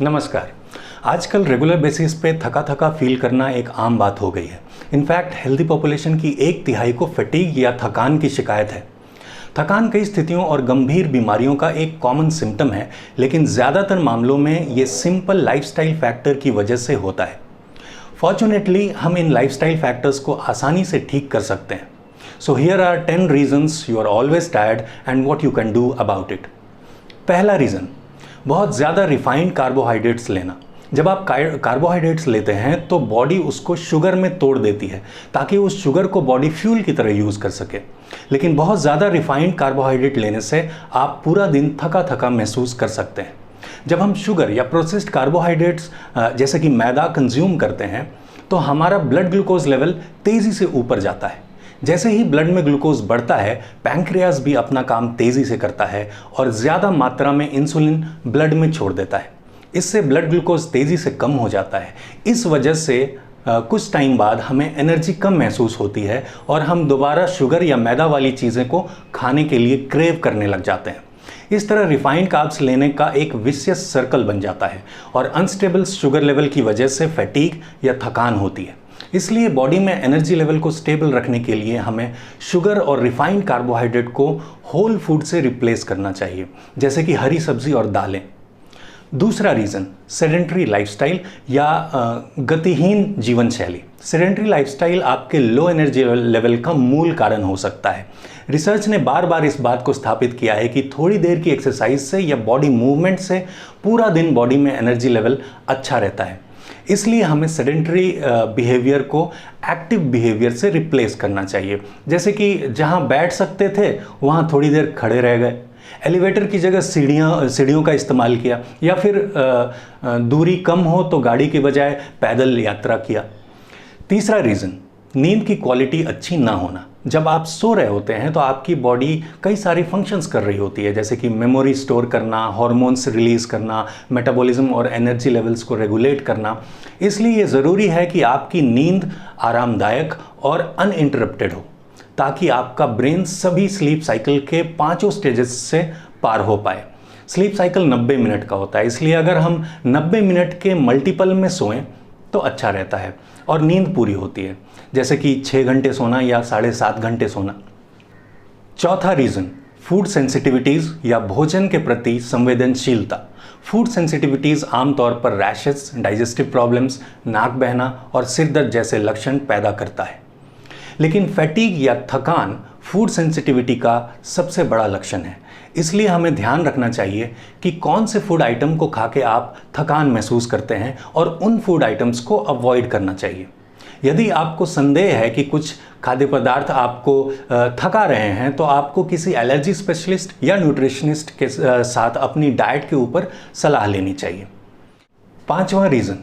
नमस्कार। आजकल regular basis पे थका थका फील करना एक आम बात हो गई है। इनफैक्ट हेल्दी पॉपुलेशन की 1/3 को फटीग या थकान की शिकायत है। थकान कई स्थितियों और गंभीर बीमारियों का एक कॉमन सिम्टम है, लेकिन ज़्यादातर मामलों में ये सिंपल लाइफस्टाइल फैक्टर की वजह से होता है। फॉर्चुनेटली हम इन लाइफस्टाइल फैक्टर्स को आसानी से ठीक कर सकते हैं। So here are 10 reasons you are always tired and what you can do about it. पहला रीज़न, बहुत ज़्यादा रिफाइंड कार्बोहाइड्रेट्स लेना। जब आप कार्बोहाइड्रेट्स लेते हैं तो बॉडी उसको शुगर में तोड़ देती है ताकि उस शुगर को बॉडी फ्यूल की तरह यूज़ कर सके। लेकिन बहुत ज़्यादा रिफाइंड कार्बोहाइड्रेट लेने से आप पूरा दिन थका थका महसूस कर सकते हैं। जब हम शुगर या प्रोसेस्ड कार्बोहाइड्रेट्स जैसे कि मैदा कंज्यूम करते हैं तो हमारा ब्लड ग्लूकोज लेवल तेज़ी से ऊपर जाता है। जैसे ही ब्लड में ग्लूकोज बढ़ता है, पैंक्रियाज भी अपना काम तेज़ी से करता है और ज़्यादा मात्रा में इंसुलिन ब्लड में छोड़ देता है। इससे ब्लड ग्लूकोज तेज़ी से कम हो जाता है। इस वजह से कुछ टाइम बाद हमें एनर्जी कम महसूस होती है और हम दोबारा शुगर या मैदा वाली चीज़ें को खाने के लिए क्रेव करने लग जाते हैं। इस तरह रिफाइंड कार्ब्स लेने का एक विशियस सर्कल बन जाता है और अनस्टेबल शुगर लेवल की वजह से फैटीग या थकान होती है। इसलिए बॉडी में एनर्जी लेवल को स्टेबल रखने के लिए हमें शुगर और रिफाइंड कार्बोहाइड्रेट को होल फूड से रिप्लेस करना चाहिए, जैसे कि हरी सब्जी और दालें। दूसरा रीज़न, सेडेंटरी लाइफस्टाइल या गतिहीन जीवन शैली। सेडेंटरी लाइफस्टाइल आपके लो एनर्जी लेवल का मूल कारण हो सकता है। रिसर्च ने बार बार इस बात को स्थापित किया है कि थोड़ी देर की एक्सरसाइज से या बॉडी मूवमेंट से पूरा दिन बॉडी में एनर्जी लेवल अच्छा रहता है। इसलिए हमें सेडेंटरी बिहेवियर को एक्टिव बिहेवियर से रिप्लेस करना चाहिए, जैसे कि जहां बैठ सकते थे वहां थोड़ी देर खड़े रह गए, एलिवेटर की जगह सीढ़ियों का इस्तेमाल किया, या फिर दूरी कम हो तो गाड़ी के बजाय पैदल यात्रा किया। तीसरा रीज़न, नींद की क्वालिटी अच्छी ना होना। जब आप सो रहे होते हैं तो आपकी बॉडी कई सारी फंक्शंस कर रही होती है, जैसे कि मेमोरी स्टोर करना, हार्मोन्स रिलीज़ करना, मेटाबॉलिज्म और एनर्जी लेवल्स को रेगुलेट करना। इसलिए ये ज़रूरी है कि आपकी नींद आरामदायक और अनइंटरप्टेड हो, ताकि आपका ब्रेन सभी स्लीप साइकिल के 5 स्टेजेस से पार हो पाए। स्लीप साइकिल 90 मिनट का होता है, इसलिए अगर हम 90 मिनट के मल्टीपल में सोएं तो अच्छा रहता है और नींद पूरी होती है, जैसे कि 6 घंटे सोना या 7.5 घंटे सोना। चौथा रीज़न, फूड सेंसिटिविटीज़ या भोजन के प्रति संवेदनशीलता। फूड सेंसिटिविटीज़ आमतौर पर रैशेस, डाइजेस्टिव प्रॉब्लम्स, नाक बहना और सिर दर्द जैसे लक्षण पैदा करता है। लेकिन फैटीग या थकान फूड सेंसिटिविटी का सबसे बड़ा लक्षण है। इसलिए हमें ध्यान रखना चाहिए कि कौन से फूड आइटम को खा के आप थकान महसूस करते हैं और उन फूड आइटम्स को अवॉइड करना चाहिए। यदि आपको संदेह है कि कुछ खाद्य पदार्थ आपको थका रहे हैं तो आपको किसी एलर्जी स्पेशलिस्ट या न्यूट्रिशनिस्ट के साथ अपनी डाइट के ऊपर सलाह लेनी चाहिए। पांचवा रीज़न,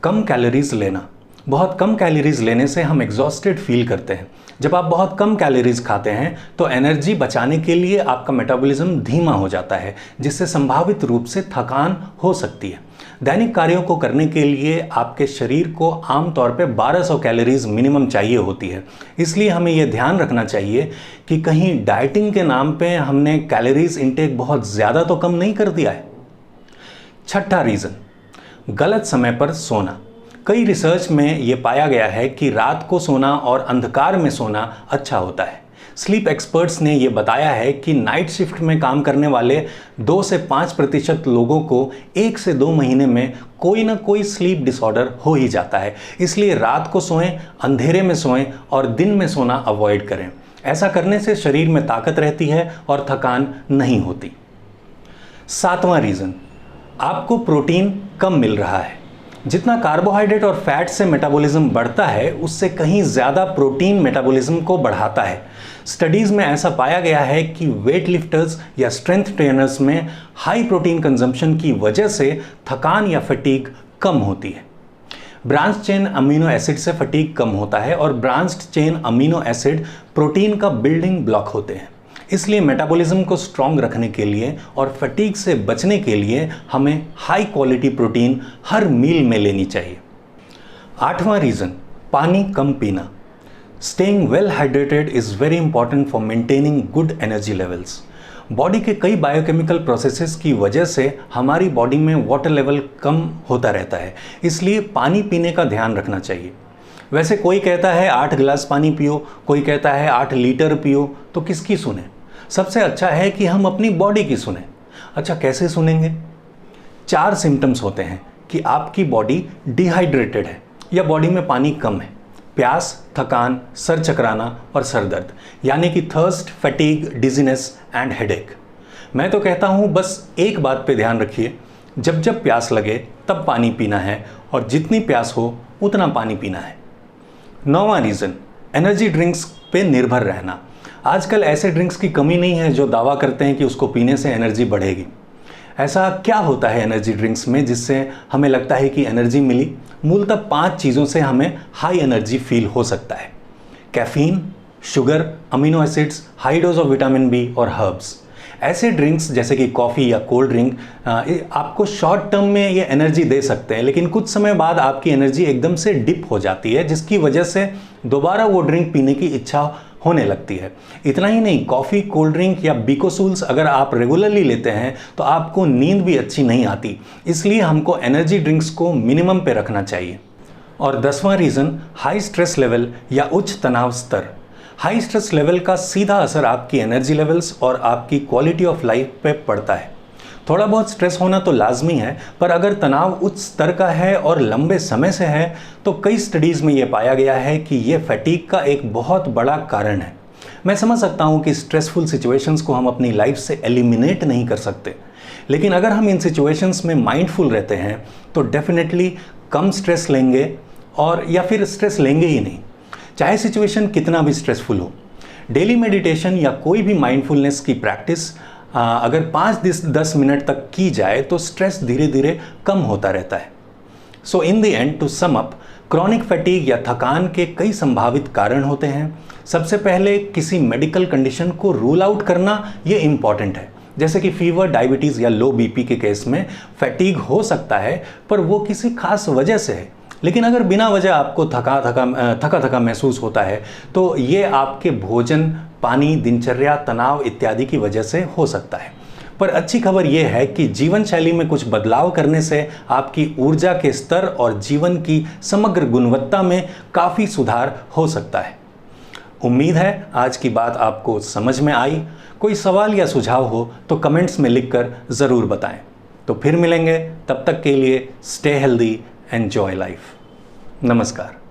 कम कैलोरीज लेना। बहुत कम कैलोरीज लेने से हम एग्जॉस्टेड फील करते हैं। जब आप बहुत कम कैलोरीज खाते हैं तो एनर्जी बचाने के लिए आपका मेटाबॉलिज्म धीमा हो जाता है, जिससे संभावित रूप से थकान हो सकती है। दैनिक कार्यों को करने के लिए आपके शरीर को आमतौर पे 1200 कैलोरीज मिनिमम चाहिए होती है। इसलिए हमें यह ध्यान रखना चाहिए कि कहीं डाइटिंग के नाम पे हमने कैलोरीज इंटेक बहुत ज़्यादा तो कम नहीं कर दिया है। छठा रीज़न, गलत समय पर सोना। कई रिसर्च में ये पाया गया है कि रात को सोना और अंधकार में सोना अच्छा होता है। स्लीप एक्सपर्ट्स ने ये बताया है कि नाइट शिफ्ट में काम करने वाले 2 से 5% लोगों को 1 से 2 महीने में कोई ना कोई स्लीप डिसऑर्डर हो ही जाता है। इसलिए रात को सोएं, अंधेरे में सोएं और दिन में सोना अवॉइड करें। ऐसा करने से शरीर में ताकत रहती है और थकान नहीं होती। सातवां रीज़न, आपको प्रोटीन कम मिल रहा है। जितना कार्बोहाइड्रेट और फैट से मेटाबॉलिज्म बढ़ता है, उससे कहीं ज़्यादा प्रोटीन मेटाबॉलिज्म को बढ़ाता है। स्टडीज़ में ऐसा पाया गया है कि वेट लिफ्टर्स या स्ट्रेंथ ट्रेनर्स में हाई प्रोटीन कंजम्पशन की वजह से थकान या फटीग कम होती है। ब्रांच चेन अमीनो एसिड से फटीग कम होता है और branched chain amino acid protein का बिल्डिंग ब्लॉक होते हैं। इसलिए मेटाबॉलिज्म को स्ट्रॉन्ग रखने के लिए और फटीग से बचने के लिए हमें हाई क्वालिटी प्रोटीन हर मील में लेनी चाहिए। आठवां रीज़न, पानी कम पीना। Staying well hydrated is very important for maintaining good energy levels. Body के कई बायोकेमिकल प्रोसेसेस की वजह से हमारी बॉडी में वाटर लेवल कम होता रहता है, इसलिए पानी पीने का ध्यान रखना चाहिए। वैसे कोई कहता है 8 गिलास पानी पियो, कोई कहता है 8 लीटर पियो, तो किसकी सुने? सबसे अच्छा है कि हम अपनी बॉडी की सुने। अच्छा, कैसे सुनेंगे? 4 सिम्टम्स होते हैं कि आपकी बॉडी डिहाइड्रेटेड है या बॉडी में पानी कम है। प्यास, थकान, सर चकराना और सर दर्द, यानी कि thirst, fatigue, dizziness and headache. मैं तो कहता हूँ बस एक बात पे ध्यान रखिए, जब जब प्यास लगे तब पानी पीना है और जितनी प्यास हो उतना पानी पीना है। 9वां रीज़न, एनर्जी ड्रिंक्स पे निर्भर रहना। आजकल ऐसे ड्रिंक्स की कमी नहीं है जो दावा करते हैं कि उसको पीने से एनर्जी बढ़ेगी। ऐसा क्या होता है एनर्जी ड्रिंक्स में जिससे हमें लगता है कि एनर्जी मिली? मूलतः 5 चीज़ों से हमें हाई एनर्जी फील हो सकता है। Caffeine, sugar, amino acids, high dose of vitamin B और हर्ब्स। ऐसे ड्रिंक्स जैसे कि कॉफ़ी या कोल्ड ड्रिंक आपको शॉर्ट टर्म में ये एनर्जी दे सकते हैं, लेकिन कुछ समय बाद आपकी एनर्जी एकदम से डिप हो जाती है, जिसकी वजह से दोबारा वो ड्रिंक पीने की इच्छा होने लगती है। इतना ही नहीं, कॉफ़ी, कोल्ड ड्रिंक या बिकोसूल्स अगर आप रेगुलरली लेते हैं तो आपको नींद भी अच्छी नहीं आती, इसलिए हमको एनर्जी ड्रिंक्स को मिनिमम पे रखना चाहिए। और 10वां रीज़न, हाई स्ट्रेस लेवल या उच्च तनाव स्तर। हाई स्ट्रेस लेवल का सीधा असर आपकी एनर्जी लेवल्स और आपकी क्वालिटी ऑफ लाइफ पे पड़ता है। थोड़ा बहुत स्ट्रेस होना तो लाजमी है, पर अगर तनाव उच्च स्तर का है और लंबे समय से है तो कई स्टडीज़ में ये पाया गया है कि ये फैटीग का एक बहुत बड़ा कारण है। मैं समझ सकता हूँ कि स्ट्रेसफुल सिचुएशंस को हम अपनी लाइफ से एलिमिनेट नहीं कर सकते, लेकिन अगर हम इन सिचुएशंस में माइंडफुल रहते हैं तो डेफिनेटली कम स्ट्रेस लेंगे और या फिर स्ट्रेस लेंगे ही नहीं, चाहे सिचुएशन कितना भी स्ट्रेसफुल हो। डेली मेडिटेशन या कोई भी माइंडफुलनेस की प्रैक्टिस अगर 5-10 मिनट तक की जाए तो स्ट्रेस धीरे धीरे कम होता रहता है। So in the end, to sum up, chronic fatigue या थकान के कई संभावित कारण होते हैं। सबसे पहले किसी मेडिकल कंडीशन को रूल आउट करना ये इम्पॉर्टेंट है, जैसे कि फीवर, डायबिटीज़ या लो बीपी के केस में फैटीग हो सकता है पर वो किसी खास वजह से है। लेकिन अगर बिना वजह आपको थका थका महसूस होता है तो ये आपके भोजन, पानी, दिनचर्या, तनाव इत्यादि की वजह से हो सकता है। पर अच्छी खबर यह है कि जीवन शैली में कुछ बदलाव करने से आपकी ऊर्जा के स्तर और जीवन की समग्र गुणवत्ता में काफ़ी सुधार हो सकता है। उम्मीद है आज की बात आपको समझ में आई। कोई सवाल या सुझाव हो तो कमेंट्स में लिखकर ज़रूर बताएं। तो फिर मिलेंगे, तब तक के लिए स्टे हेल्दी, एंजॉय लाइफ। नमस्कार।